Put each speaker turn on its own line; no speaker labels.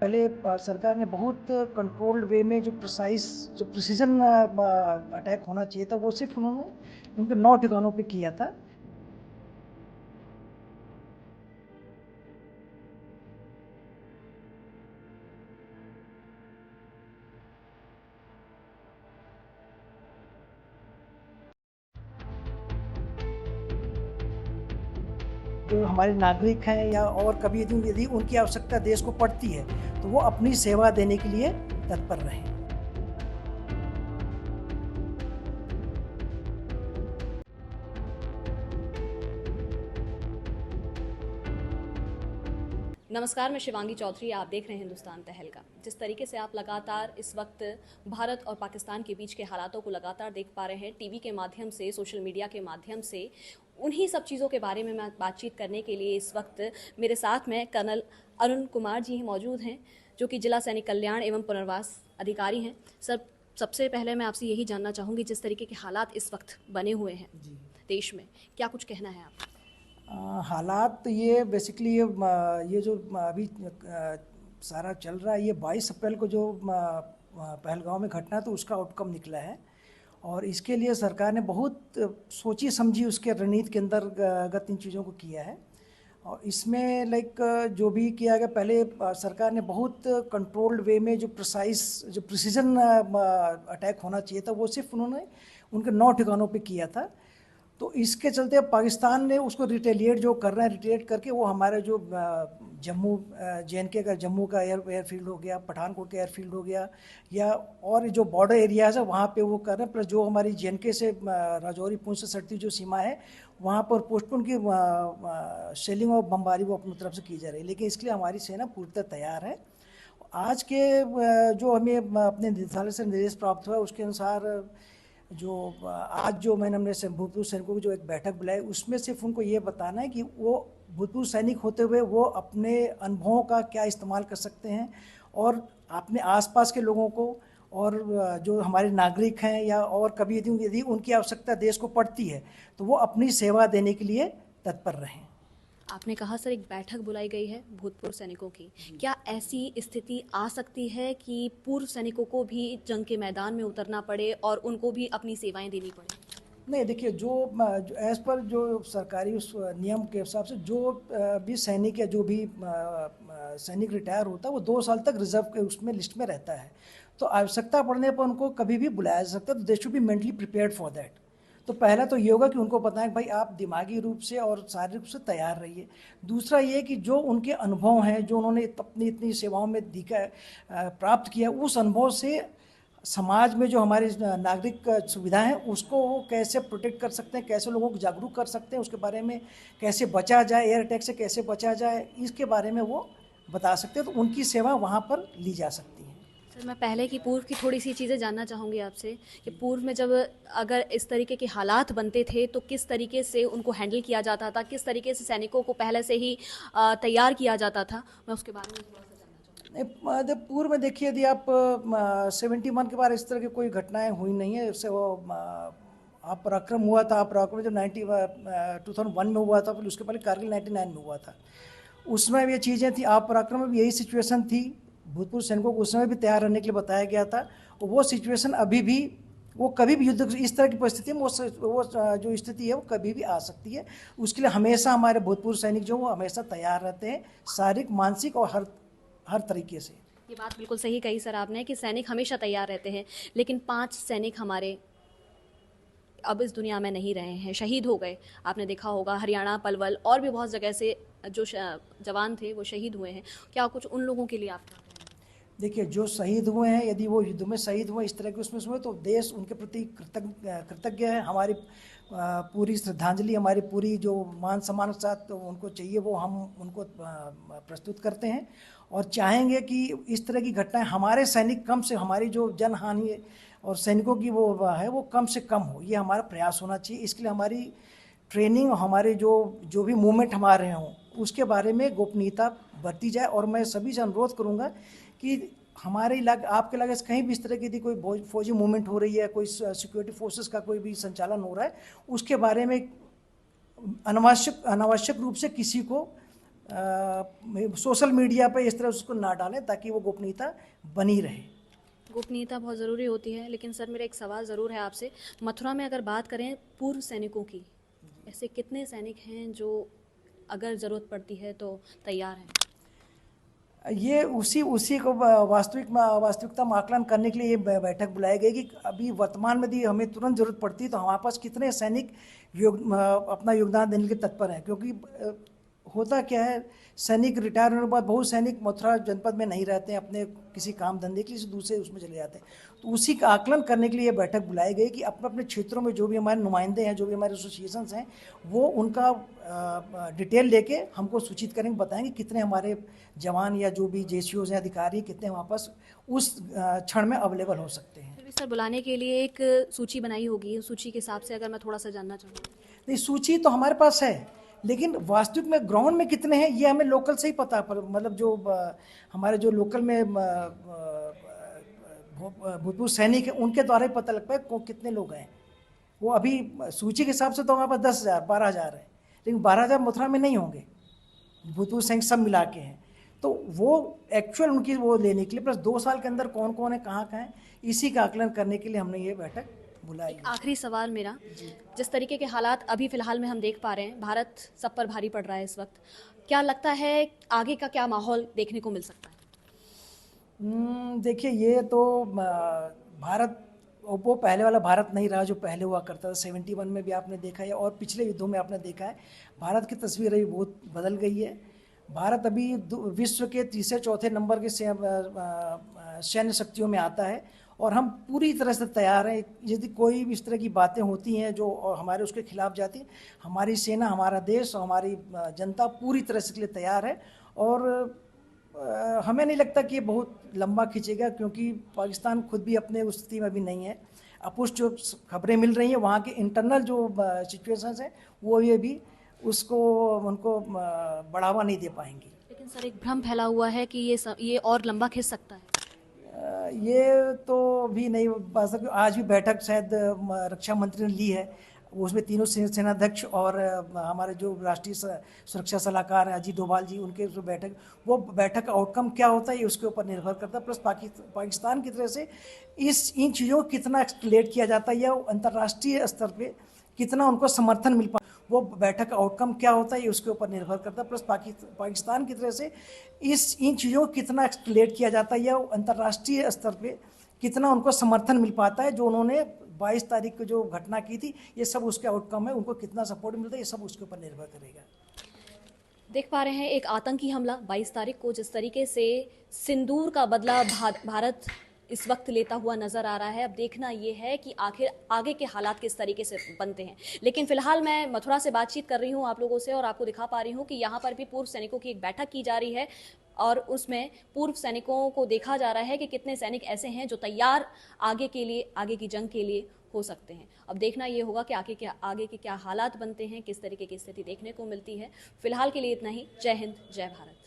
पहले सरकार ने बहुत कंट्रोल्ड वे में जो प्रिसीजन अटैक होना चाहिए था वो सिर्फ उन्होंने उनके 9 ठिकानों पे किया था। जो हमारे नागरिक हैं या और कभी यदि यदि उनकी आवश्यकता देश को पड़ती है तो वो अपनी सेवा देने के लिए तत्पर रहें।
नमस्कार, मैं शिवांगी चौधरी। आप देख रहे हैं हिंदुस्तान तहलका। जिस तरीके से आप लगातार इस वक्त भारत और पाकिस्तान के बीच के हालातों को लगातार देख पा रहे हैं टीवी के माध्यम से, सोशल मीडिया के माध्यम से, उन्हीं सब चीज़ों के बारे में मैं बातचीत करने के लिए इस वक्त मेरे साथ में कर्नल अरुण कुमार जी मौजूद हैं, जो कि जिला सैनिक कल्याण एवं पुनर्वास अधिकारी हैं। सबसे पहले मैं आपसे यही जानना चाहूँगी, जिस तरीके के हालात इस वक्त बने हुए हैं देश में, क्या कुछ कहना है आप?
हालात ये बेसिकली ये जो अभी सारा चल रहा है, ये 22 अप्रैल को जो पहलगांव में घटना तो उसका आउटकम निकला है। और इसके लिए सरकार ने बहुत सोची समझी उसके रणनीति के अंतर्गत इन चीज़ों को किया है। और इसमें जो भी किया गया, पहले सरकार ने बहुत कंट्रोल्ड वे में जो प्रिसीजन अटैक होना चाहिए था वो सिर्फ उन्होंने उनके 9 ठिकानों पे किया था। तो इसके चलते अब पाकिस्तान ने उसको रिटेलिएट जो कर रहा है, रिटेलिएट करके वो हमारे जो जम्मू JNK का जम्मू का एयरफील्ड हो गया, पठानकोट का एयरफील्ड हो गया, या और जो बॉर्डर एरियाज़ है वहाँ पे वो कर रहे हैं। प्लस जो हमारी JNK से राजौरी पुंछ से सटती जो सीमा है वहाँ पर पोस्टपोन की शेलिंग और बमबारी वो अपनी तरफ से की जा रही है। लेकिन इसके लिए हमारी सेना पूरी तरह तैयार है। आज के जो हमें अपने निदेशालय से निर्देश प्राप्त हुआ उसके अनुसार जो आज जो मैंने हमने भूतपूर्व सैनिकों की जो एक बैठक बुलाई, उसमें सिर्फ उनको ये बताना है कि वो भूतपूर्व सैनिक होते हुए वो अपने अनुभवों का क्या इस्तेमाल कर सकते हैं और अपने आसपास के लोगों को और जो हमारे नागरिक हैं या और कभी यदि यदि उनकी आवश्यकता देश को पड़ती है तो वो अपनी सेवा देने के लिए तत्पर रहें।
आपने कहा सर, एक बैठक बुलाई गई है भूतपूर्व सैनिकों की। क्या ऐसी स्थिति आ सकती है कि पूर्व सैनिकों को भी जंग के मैदान में उतरना पड़े और उनको भी अपनी सेवाएं देनी पड़े?
नहीं, देखिए जो एज पर जो सरकारी उस नियम के हिसाब से जो भी सैनिक या जो भी सैनिक रिटायर होता है वो 2 साल तक रिजर्व के उसमें लिस्ट में रहता है। तो आवश्यकता पड़ने पर उनको कभी भी बुलाया जा सकता है। तो they should be mentally prepared for that. तो पहला तो ये होगा कि उनको पता है कि भाई आप दिमागी रूप से और शारीरिक रूप से तैयार रहिए। दूसरा ये कि जो उनके अनुभव हैं, जो उन्होंने अपनी इतनी सेवाओं में दिखा प्राप्त किया, उस अनुभव से समाज में जो हमारी नागरिक सुविधा है उसको वो कैसे प्रोटेक्ट कर सकते हैं, कैसे लोगों को जागरूक कर सकते हैं, उसके बारे में कैसे बचा जाए, एयर अटैक से कैसे बचा जाए, इसके बारे में वो बता सकते हैं। तो उनकी सेवा वहाँ पर ली जा सकती है।
सर, मैं पहले की पूर्व की थोड़ी सी चीज़ें जानना चाहूँगी आपसे कि पूर्व में जब अगर इस तरीके के हालात बनते थे तो किस तरीके से उनको हैंडल किया जाता था, किस तरीके से सैनिकों को पहले से ही तैयार किया जाता था, मैं उसके बारे में थोड़ा सा जानना चाहूँगी।
जब पूर्व में देखिए, यदि आप 71 के बाद इस तरह की कोई घटनाएं हुई नहीं है। इससे वो आप पराक्रम हुआ था, आप पराक्रम जब 2001 में हुआ था, फिर उसके पहले कारगिल 99 में हुआ था। उसमें भी ये चीज़ें थी। आप पराक्रम में भी यही सिचुएशन थी। भूतपूर्व सैनिकों को उस समय भी तैयार रहने के लिए बताया गया था। और वो सिचुएशन अभी भी, वो कभी भी युद्ध इस तरह की परिस्थिति में वो जो स्थिति है वो कभी भी आ सकती है। उसके लिए हमेशा हमारे भूतपूर्व सैनिक जो वो हमेशा तैयार रहते हैं, शारीरिक, मानसिक और हर तरीके से।
ये बात बिल्कुल सही कही सर आपने कि सैनिक हमेशा तैयार रहते हैं, लेकिन 5 सैनिक हमारे अब इस दुनिया में नहीं रहे हैं, शहीद हो गए। आपने देखा होगा हरियाणा, पलवल और भी बहुत जगह से जो जवान थे वो शहीद हुए हैं। क्या कुछ उन लोगों के लिए आप क्या कहें?
देखिए, जो शहीद हुए हैं, यदि वो युद्ध में शहीद हुए इस तरह के उसमें हुए तो देश उनके प्रति कृतज्ञ है। हमारी पूरी श्रद्धांजलि, हमारी पूरी जो मान सम्मान के साथ तो उनको चाहिए वो हम उनको प्रस्तुत करते हैं। और चाहेंगे कि इस तरह की घटनाएं हमारे सैनिक कम से, हमारी जो जनहानि और सैनिकों की वो है वो कम से कम हो, ये हमारा प्रयास होना चाहिए। इसके लिए हमारी ट्रेनिंग, हमारे जो भी मूवमेंट हमारे हों उसके बारे में गोपनीयता बरती जाए। और मैं सभी से अनुरोध करूंगा कि हमारे इलाके, आपके इलाके से कहीं भी इस तरह की यदि कोई फौजी मूवमेंट हो रही है, कोई सिक्योरिटी फोर्सेस का कोई भी संचालन हो रहा है, उसके बारे में अनावश्यक रूप से किसी को सोशल मीडिया पे इस तरह उसको ना डालें ताकि वो गोपनीयता बनी रहे।
गोपनीयता बहुत ज़रूरी होती है, लेकिन सर मेरा एक सवाल ज़रूर है आपसे। मथुरा में अगर बात करें पूर्व सैनिकों की, ऐसे कितने सैनिक हैं जो अगर ज़रूरत पड़ती है तो तैयार हैं?
ये उसी उसी को वास्तविकता में आकलन करने के लिए ये बैठक बुलाई गई कि अभी वर्तमान में यदि हमें तुरंत जरूरत पड़ती है तो हमारे पास कितने सैनिक अपना योगदान देने के तत्पर हैं। क्योंकि होता क्या है, सैनिक रिटायर होने के बाद बहुत सैनिक मथुरा जनपद में नहीं रहते हैं, अपने किसी काम धंधे के लिए दूसरे उसमें चले जाते हैं। तो उसी का आकलन करने के लिए ये बैठक बुलाई गई कि अपने अपने क्षेत्रों में जो भी हमारे नुमाइंदे हैं, जो भी हमारे एसोसिएशंस हैं, वो उनका डिटेल लेके हमको सूचित करेंगे, बताएंगे कितने हमारे जवान या जो भी जेसीओज हैं, अधिकारी, कितने हमारे पास उस क्षण में अवेलेबल हो सकते हैं।
फिर भी सर बुलाने के लिए एक सूची बनाई होगी, उस सूची के हिसाब से अगर मैं थोड़ा सा जानना चाहूँ।
नहीं, सूची तो हमारे पास है, लेकिन वास्तविक में ग्राउंड में कितने हैं ये हमें लोकल से ही पता, पर मतलब जो हमारे जो लोकल में भूतपूर्व सैनिक हैं उनके द्वारा ही पता लग पाए कितने लोग हैं। वो अभी सूची के हिसाब से तो हमारे पास 10,000 12,000 है, लेकिन 12,000 मथुरा में नहीं होंगे, भूतपूर्व सैनिक सब मिला के हैं। तो वो एक्चुअल उनकी वो लेने के लिए प्लस 2 साल के अंदर कौन कौन है, कहाँ कहाँ है, इसी का आकलन करने के लिए हमने ये बैठक बुलाई है।
आखिरी सवाल मेरा, जिस तरीके के हालात अभी फिलहाल में हम देख पा रहे हैं, भारत सब पर भारी पड़ रहा है इस वक्त, क्या लगता है आगे का क्या माहौल देखने को मिल सकता है?
देखिए, ये तो भारत वो पहले वाला भारत नहीं रहा जो पहले हुआ करता था। 71 में भी आपने देखा है और पिछले युद्धों में आपने देखा है, भारत की तस्वीर अभी बहुत बदल गई है। भारत अभी विश्व के तीसरे चौथे नंबर के सैन्य शक्तियों में आता है और हम पूरी तरह से तैयार हैं। यदि कोई भी इस तरह की बातें होती हैं जो हमारे उसके खिलाफ जाती हैं, हमारी सेना, हमारा देश और हमारी जनता पूरी तरह से के लिए तैयार है। और हमें नहीं लगता कि ये बहुत लंबा खींचेगा, क्योंकि पाकिस्तान खुद भी अपने उस स्थिति में अभी नहीं है। अपुष्ट जो खबरें मिल रही हैं वहाँ के इंटरनल जो सिचुएशंस हैं वो ये भी उसको उनको बढ़ावा नहीं दे पाएंगी।
लेकिन सर एक भ्रम फैला हुआ है कि ये और लंबा खिंच सकता है।
ये तो भी नहीं बता सकते। आज भी बैठक शायद रक्षा मंत्री ने ली है, उसमें तीनों सेनाध्यक्ष और हमारे जो राष्ट्रीय सुरक्षा सलाहकार हैं अजीत डोभाल जी, उनके जो वो बैठक का आउटकम क्या होता है ये उसके ऊपर निर्भर करता है। प्लस पाकिस्तान की तरह से इन चीज़ों को कितना एक्सक्लेट किया जाता है या अंतर्राष्ट्रीय स्तर पे कितना उनको समर्थन मिल पाता, वो बैठक का आउटकम क्या होता है ये उसके ऊपर निर्भर करता है। प्लस पाकिस्तान की तरह से इन चीज़ों को कितना एक्सक्लेट किया जाता है या अंतर्राष्ट्रीय स्तर पे कितना उनको समर्थन मिल पाता है। जो उन्होंने 22 तारीख को जो घटना की थी, ये सब उसके आउटकम है, उनको कितना सपोर्ट मिलता है ये सब उसके ऊपर निर्भर करेगा।
देख पा रहे हैं एक आतंकी हमला 22 तारीख को, जिस तरीके से सिंदूर का बदला भारत इस वक्त लेता हुआ नजर आ रहा है। अब देखना ये है कि आखिर आगे के हालात किस तरीके से बनते हैं। लेकिन फिलहाल मैं मथुरा से बातचीत कर रही हूँ आप लोगों से और आपको दिखा पा रही हूँ कि यहाँ पर भी पूर्व सैनिकों की एक बैठक की जा रही है और उसमें पूर्व सैनिकों को देखा जा रहा है कि कितने सैनिक ऐसे हैं जो तैयार आगे के लिए, आगे की जंग के लिए हो सकते हैं। अब देखना ये होगा कि आगे के क्या हालात बनते हैं, किस तरीके की स्थिति देखने को मिलती है। फिलहाल के लिए इतना ही। जय हिंद, जय भारत।